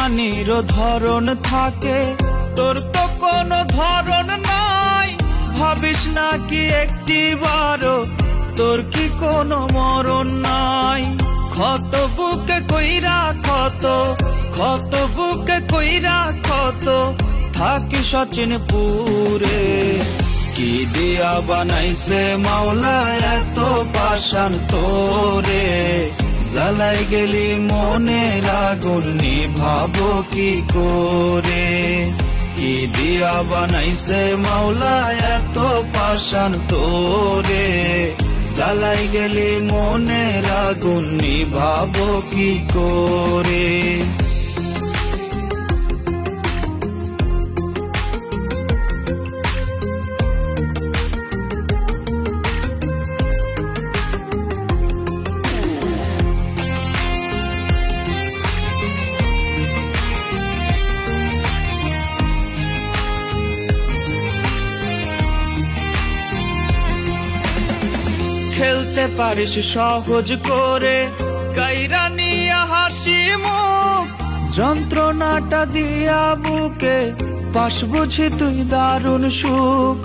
জানিরও ধরন থাকে, তোর তো কোনো ধরন নাই। ভাবিস নাকি একটিবারও তোর কি কোনো মরণ নাই? ক্ষত বুকে কইরা ক্ষত, ক্ষত বুকে কইরা ক্ষত, থাকি সচিনপুরে। কি দিয়া বানাইছে মাওলা এত পাষাণ তোরে, জ্বালাই গেলি মনের আগুন নিভাবো কি করে? কি দিয়া বানাইছে মাওলা এত পাষাণ তোরে, জ্বালাই গেলি মনের আগুন নিভাবো কি করে? খেলতে পারিস সহজ করে কাইরা নিয়া হাসি মুখ, যন্ত্রণাটা দিয়া বুকে পাস বুঝি তুই দারুণ সুখ।